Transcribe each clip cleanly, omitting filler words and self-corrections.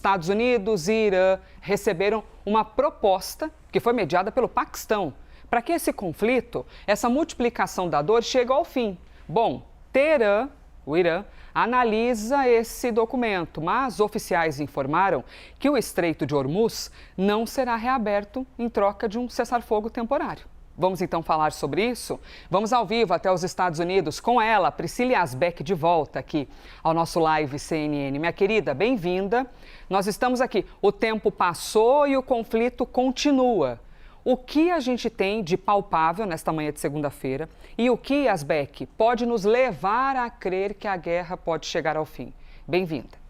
Estados Unidos e Irã receberam uma proposta que foi mediada pelo Paquistão para que esse conflito, essa multiplicação da dor, chegue ao fim. Bom, Teherã, o Irã, analisa esse documento, mas oficiais informaram que o Estreito de Hormuz não será reaberto em troca de um cessar-fogo temporário. Vamos então falar sobre isso? Vamos ao vivo até os Estados Unidos com ela, Priscila Yazbek, de volta aqui ao nosso Live CNN. Minha querida, bem-vinda. Nós estamos aqui. O tempo passou e o conflito continua. O que a gente tem de palpável nesta manhã de segunda-feira e o que, Yazbek, pode nos levar a crer que a guerra pode chegar ao fim? Bem-vinda.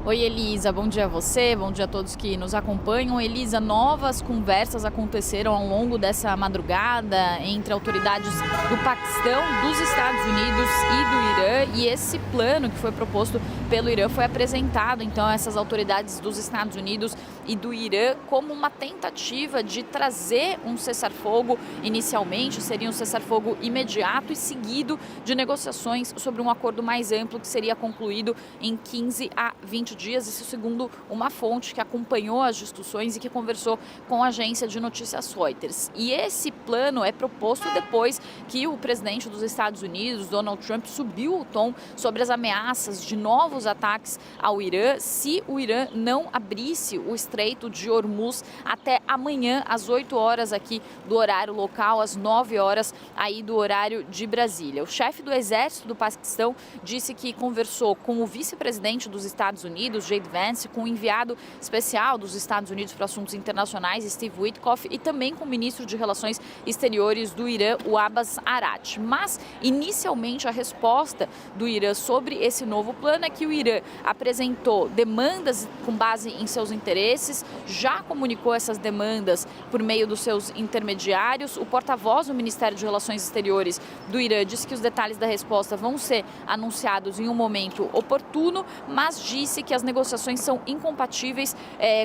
Oi, Elisa, bom dia a você, bom dia a todos que nos acompanham. Elisa, novas conversas aconteceram ao longo dessa madrugada entre autoridades do Paquistão, dos Estados Unidos e do Irã. E esse plano que foi proposto pelo Irã foi apresentado, então, a essas autoridades dos Estados Unidos e do Irã como uma tentativa de trazer um cessar-fogo. Inicialmente, seria um cessar-fogo imediato e seguido de negociações sobre um acordo mais amplo que seria concluído em 15 a 20 dias, isso segundo uma fonte que acompanhou as discussões e que conversou com a agência de notícias Reuters. E esse plano é proposto depois que o presidente dos Estados Unidos, Donald Trump, subiu o tom sobre as ameaças de novos ataques ao Irã se o Irã não abrisse o Estreito de Hormuz até amanhã, às 8 horas aqui do horário local, às 9 horas aí do horário de Brasília. O chefe do exército do Paquistão disse que conversou com o vice-presidente dos Estados Unidos, J.D. Vance, com o enviado especial dos Estados Unidos para Assuntos Internacionais, Steve Witkoff, e também com o ministro de Relações Exteriores do Irã, o Abbas Araqchi. Mas, inicialmente, a resposta do Irã sobre esse novo plano é que o Irã apresentou demandas com base em seus interesses, já comunicou essas demandas por meio dos seus intermediários. O porta-voz do Ministério de Relações Exteriores do Irã disse que os detalhes da resposta vão ser anunciados em um momento oportuno, mas disse que as negociações são incompatíveis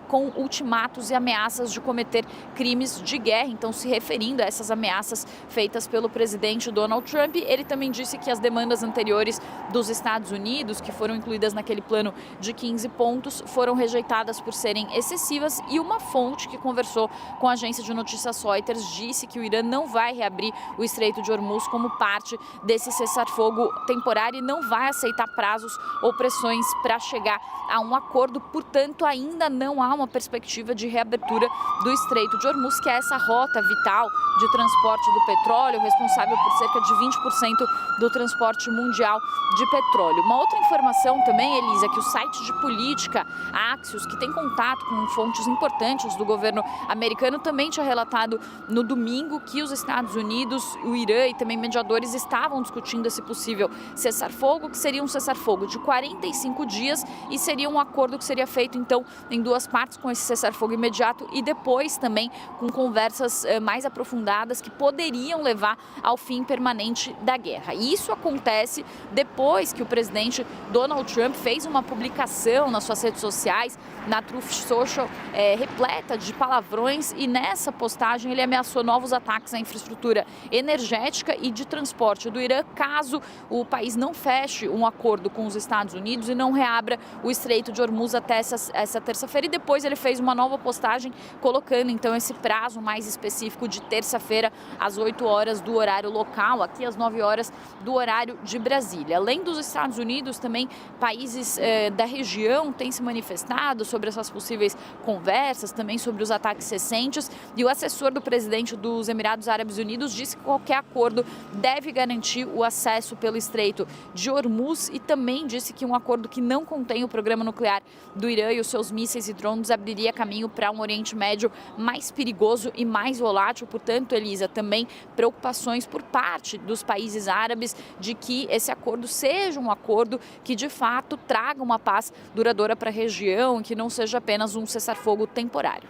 com ultimatos e ameaças de cometer crimes de guerra. Então, se referindo a essas ameaças feitas pelo presidente Donald Trump, ele também disse que as demandas anteriores dos Estados Unidos, que foram incluídas naquele plano de 15 pontos, foram rejeitadas por serem excessivas, e uma fonte que conversou com a agência de notícias Reuters disse que o Irã não vai reabrir o Estreito de Hormuz como parte desse cessar-fogo temporário e não vai aceitar prazos ou pressões para chegar a um acordo. Portanto, ainda não há uma perspectiva de reabertura do Estreito de Hormuz, que é essa rota vital de transporte do petróleo, responsável por cerca de 20% do transporte mundial de petróleo. Uma outra informação também, Elisa, que o site de política Axios, que tem contato com fontes importantes do governo americano, também tinha relatado no domingo que os Estados Unidos, o Irã e também mediadores estavam discutindo esse possível cessar-fogo, que seria um cessar-fogo de 45 dias e seria um acordo que seria feito, então, em duas partes, com esse cessar-fogo imediato e depois também com conversas mais aprofundadas que poderiam levar ao fim permanente da guerra. E isso acontece depois que o presidente Donald Trump fez uma publicação nas suas redes sociais, na Truth Social, repleta de palavrões, e nessa postagem ele ameaçou novos ataques à infraestrutura energética e de transporte do Irã caso o país não feche um acordo com os Estados Unidos e não reabra o Estreito de Hormuz até essa terça-feira. E depois ele fez uma nova postagem colocando então esse prazo mais específico de terça-feira às 8 horas do horário local, aqui às 9 horas do horário de Brasília. Além dos Estados Unidos, também países da região têm se manifestado sobre essas possíveis conversas, também sobre os ataques recentes, e o assessor do presidente dos Emirados Árabes Unidos disse que qualquer acordo deve garantir o acesso pelo Estreito de Hormuz, e também disse que um acordo que não contém o programa nuclear do Irã e os seus mísseis e drones abriria caminho para um Oriente Médio mais perigoso e mais volátil. Portanto, Elisa, também preocupações por parte dos países árabes de que esse acordo seja um acordo que, de fato, traga uma paz duradoura para a região e que não seja apenas um cessar-fogo temporário.